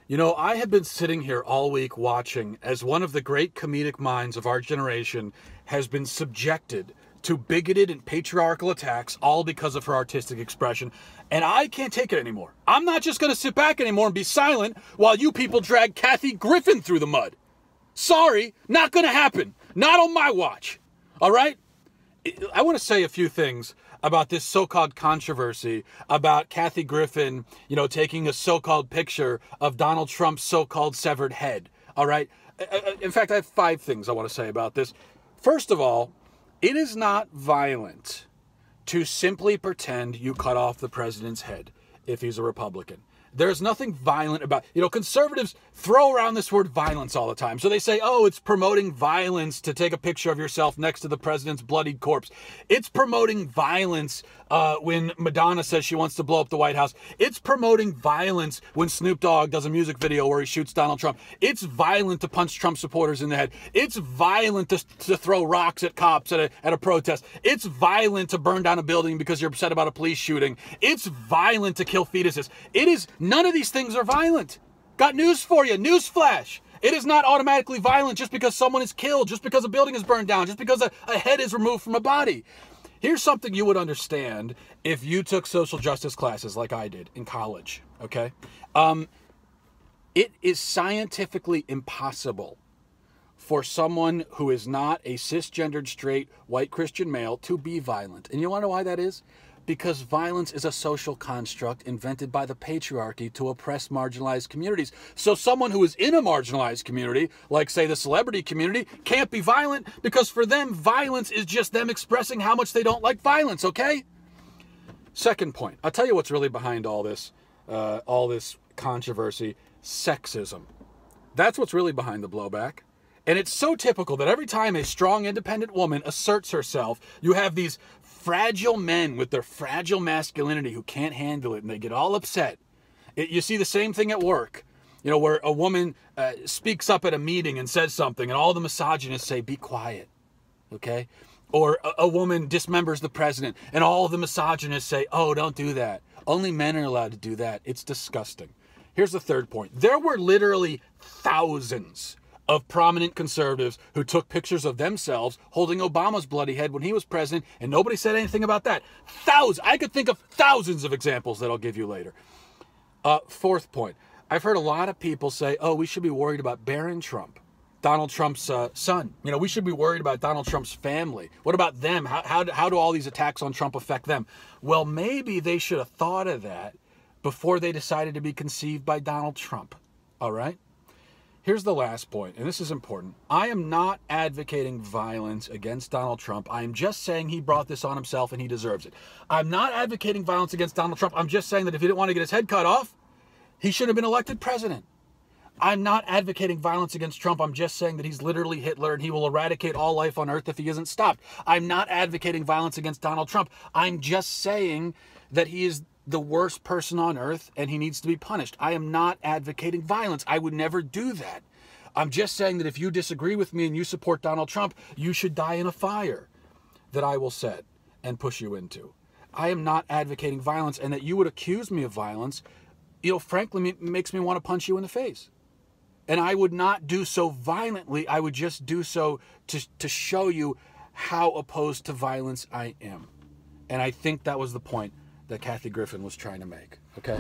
You know, I have been sitting here all week watching as one of the great comedic minds of our generation has been subjected to bigoted and patriarchal attacks, all because of her artistic expression. And I can't take it anymore. I'm not just going to sit back anymore and be silent while you people drag Kathy Griffin through the mud. Sorry, not going to happen. Not on my watch. All right? I want to say a few things about this so-called controversy about Kathy Griffin, taking a so-called picture of Donald Trump's so-called severed head. All right? In fact, I have 5 things I want to say about this. First of all, it is not violent to simply pretend you cut off the president's head if he's a Republican. There's nothing violent about, conservatives throw around this word violence all the time. So they say, oh, it's promoting violence to take a picture of yourself next to the president's bloodied corpse. It's promoting violence when Madonna says she wants to blow up the White House. It's promoting violence when Snoop Dogg does a music video where he shoots Donald Trump. It's violent to punch Trump supporters in the head. It's violent to throw rocks at cops at a protest. It's violent to burn down a building because you're upset about a police shooting. It's violent to kill fetuses. None of these things are violent. Got news for you. News flash. It is not automatically violent just because someone is killed, just because a building is burned down, just because a head is removed from a body. Here's something you would understand if you took social justice classes like I did in college, okay? It is scientifically impossible for someone who is not a cisgendered, straight, white Christian male to be violent. And you want to know why that is? Because violence is a social construct invented by the patriarchy to oppress marginalized communities. So someone who is in a marginalized community, like say the celebrity community, can't be violent because for them, violence is just them expressing how much they don't like violence, okay? Second point, I'll tell you what's really behind all this controversy: sexism. That's what's really behind the blowback. And it's so typical that every time a strong, independent woman asserts herself, you have these fragile men with their fragile masculinity who can't handle it, and they get all upset. You see the same thing at work, where a woman speaks up at a meeting and says something, and all the misogynists say, be quiet, okay? Or a woman dismembers the president, and all the misogynists say, oh, don't do that. Only men are allowed to do that. It's disgusting. Here's the third point. There were literally thousands of prominent conservatives who took pictures of themselves holding Obama's bloody head when he was president, and nobody said anything about that. Thousands. I could think of thousands of examples that I'll give you later. Fourth point. I've heard a lot of people say, oh, we should be worried about Barron Trump, Donald Trump's son. We should be worried about Donald Trump's family. What about them? How do all these attacks on Trump affect them? Well, maybe they should have thought of that before they decided to be conceived by Donald Trump. All right? Here's the last point, and this is important. I am not advocating violence against Donald Trump. I am just saying he brought this on himself and he deserves it. I'm not advocating violence against Donald Trump. I'm just saying that if he didn't want to get his head cut off, he should have been elected president. I'm not advocating violence against Trump. I'm just saying that he's literally Hitler and he will eradicate all life on earth if he isn't stopped. I'm not advocating violence against Donald Trump. I'm just saying that he is the worst person on earth and he needs to be punished. I am not advocating violence. I would never do that. I'm just saying that if you disagree with me and you support Donald Trump, you should die in a fire that I will set and push you into. I am not advocating violence, and that you would accuse me of violence, frankly, makes me want to punch you in the face. And I would not do so violently. I would just do so to show you how opposed to violence I am. And I think that was the point that Kathy Griffin was trying to make, okay?